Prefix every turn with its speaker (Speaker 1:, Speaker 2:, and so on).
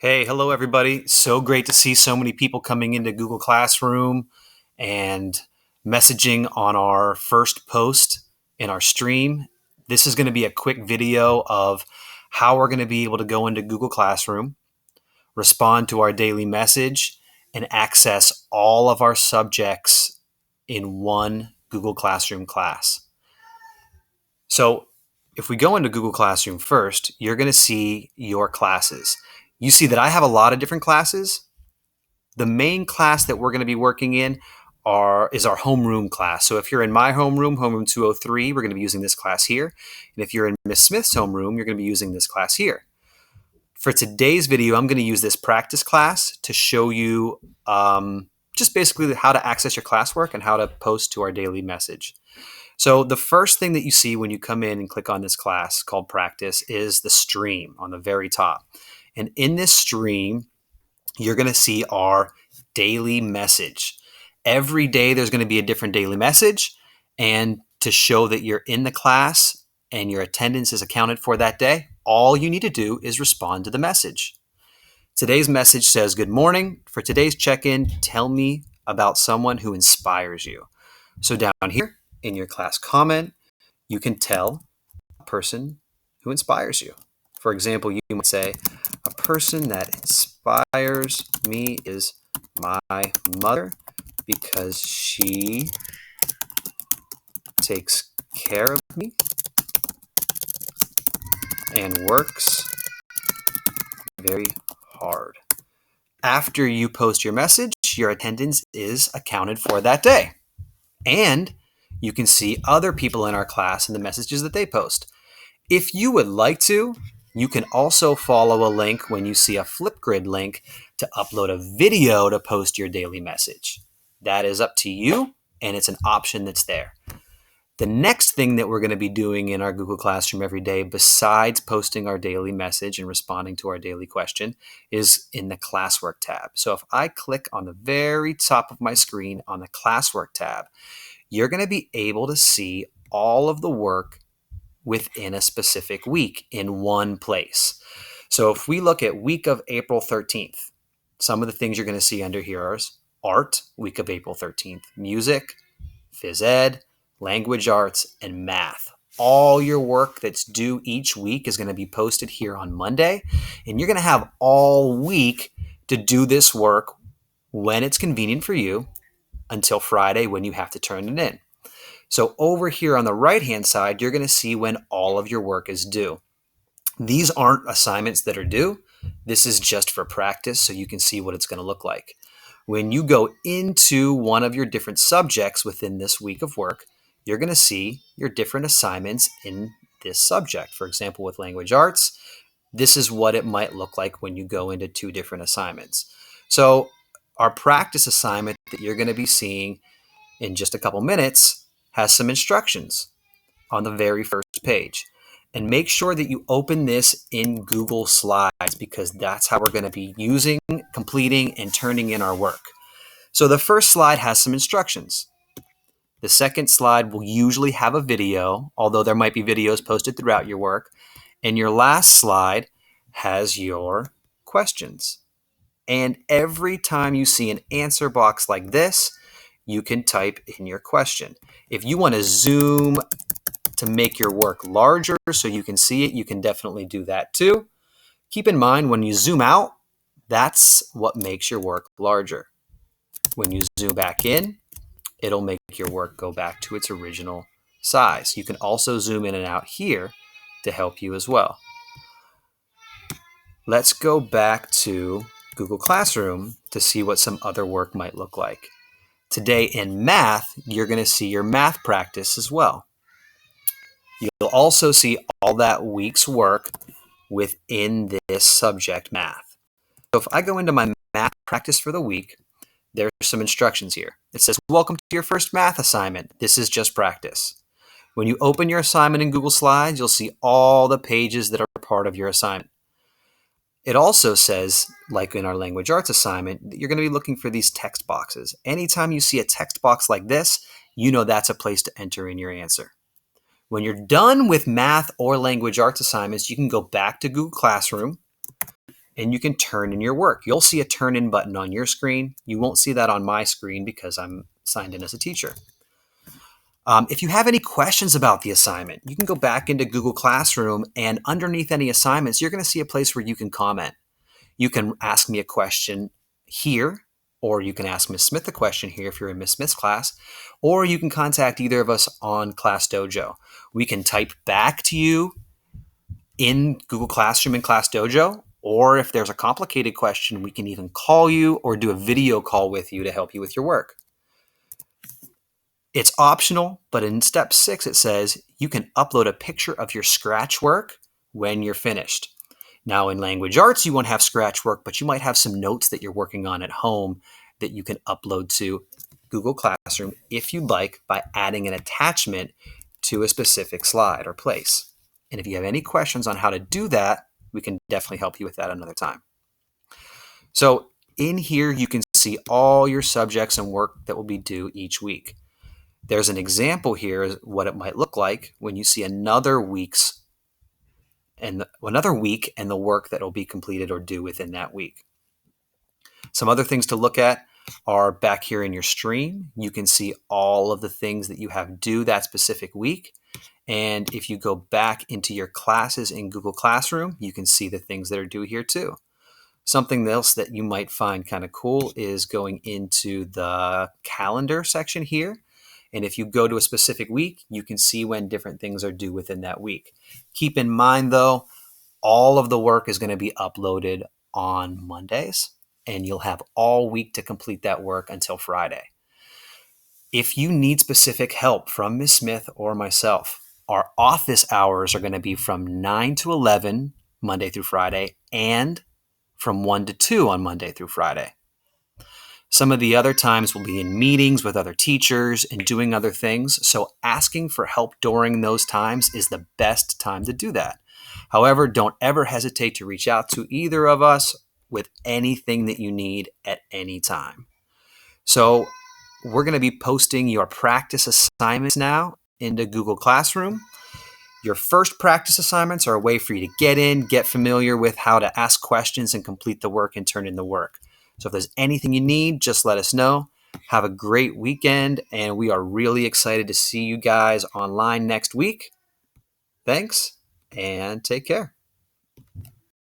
Speaker 1: Hey, hello everybody. So great to see so many people coming into Google Classroom and messaging on our first post in our stream. This is going to be a quick video of how we're going to be able to go into Google Classroom, respond to our daily message, and access all of our subjects in one Google Classroom class. So if we go into Google Classroom first, you're going to see your classes. You see that I have a lot of different classes. The main class that we're going to be working in is our homeroom class. So if you're in my homeroom 203, we're going to be using this class here. And if you're in Miss Smith's homeroom, you're going to be using this class here. For today's video, I'm going to use this practice class to show you just basically how to access your classwork and how to post to our daily message. So the first thing that you see when you come in and click on this class called practice is the stream on the very top. And in this stream, you're going to see our daily message. Every day there's going to be a different daily message. And to show that you're in the class and your attendance is accounted for that day, all you need to do is respond to the message. Today's message says, "Good morning. For today's check-in, tell me about someone who inspires you." So down here in your class comment, you can tell a person who inspires you. For example, you might say, "A person that inspires me is my mother because she takes care of me and works very hard." After you post your message, your attendance is accounted for that day. And you can see other people in our class and the messages that they post. If you would like to, you can also follow a link when you see a Flipgrid link to upload a video to post your daily message. That is up to you, and it's an option that's there. The next thing that we're going to be doing in our Google Classroom every day, besides posting our daily message and responding to our daily question, is in the Classwork tab. So if I click on the very top of my screen on the Classwork tab, you're going to be able to see all of the work within a specific week in one place. So if we look at week of April 13th, some of the things you're going to see under here are art, week of April 13th, music, phys ed, language arts, and math. All your work that's due each week is going to be posted here on Monday, and you're going to have all week to do this work when it's convenient for you until Friday when you have to turn it in. So over here on the right-hand side, you're going to see when all of your work is due. These aren't assignments that are due. This is just for practice so you can see what it's going to look like. When you go into one of your different subjects within this week of work, you're going to see your different assignments in this subject. For example, with language arts, this is what it might look like when you go into two different assignments. So our practice assignment that you're going to be seeing in just a couple minutes has some instructions on the very first page. And make sure that you open this in Google Slides because that's how we're going to be using, completing, and turning in our work. So the first slide has some instructions. The second slide will usually have a video, although there might be videos posted throughout your work. And your last slide has your questions. And every time you see an answer box like this, you can type in your question. If you want to zoom to make your work larger so you can see it, you can definitely do that too. Keep in mind, when you zoom out, that's what makes your work larger. When you zoom back in, it'll make your work go back to its original size. You can also zoom in and out here to help you as well. Let's go back to Google Classroom to see what some other work might look like. Today in math, you're going to see your math practice as well. You'll also see all that week's work within this subject, math. So if I go into my math practice for the week, there's some instructions here. It says, "Welcome to your first math assignment. This is just practice." When you open your assignment in Google Slides, you'll see all the pages that are part of your assignment. It also says, like in our language arts assignment, that you're going to be looking for these text boxes. Anytime you see a text box like this, you know that's a place to enter in your answer. When you're done with math or language arts assignments, you can go back to Google Classroom and you can turn in your work. You'll see a turn in button on your screen. You won't see that on my screen because I'm signed in as a teacher. If you have any questions about the assignment, you can go back into Google Classroom, and underneath any assignments, you're going to see a place where you can comment. You can ask me a question here, or you can ask Ms. Smith a question here if you're in Ms. Smith's class, or you can contact either of us on Class Dojo. We can type back to you in Google Classroom and Class Dojo, or if there's a complicated question, we can even call you or do a video call with you to help you with your work. It's optional, but in step 6, it says you can upload a picture of your Scratch work when you're finished. Now, in language arts, you won't have Scratch work, but you might have some notes that you're working on at home that you can upload to Google Classroom if you'd like by adding an attachment to a specific slide or place. And if you have any questions on how to do that, we can definitely help you with that another time. So in here, you can see all your subjects and work that will be due each week. There's an example here of what it might look like when you see another week and the work that will be completed or due within that week. Some other things to look at are back here in your stream. You can see all of the things that you have due that specific week. And if you go back into your classes in Google Classroom, you can see the things that are due here too. Something else that you might find kind of cool is going into the calendar section here. And if you go to a specific week, you can see when different things are due within that week. Keep in mind, though, all of the work is going to be uploaded on Mondays, and you'll have all week to complete that work until Friday. If you need specific help from Ms. Smith or myself, our office hours are going to be from 9 to 11 Monday through Friday and from 1 to 2 on Monday through Friday. Some of the other times will be in meetings with other teachers and doing other things, so asking for help during those times is the best time to do that. However, don't ever hesitate to reach out to either of us with anything that you need at any time. So we're going to be posting your practice assignments now into Google Classroom. Your first practice assignments are a way for you to get in, get familiar with how to ask questions and complete the work and turn in the work. So if there's anything you need, just let us know. Have a great weekend, and we are really excited to see you guys online next week. Thanks, and take care.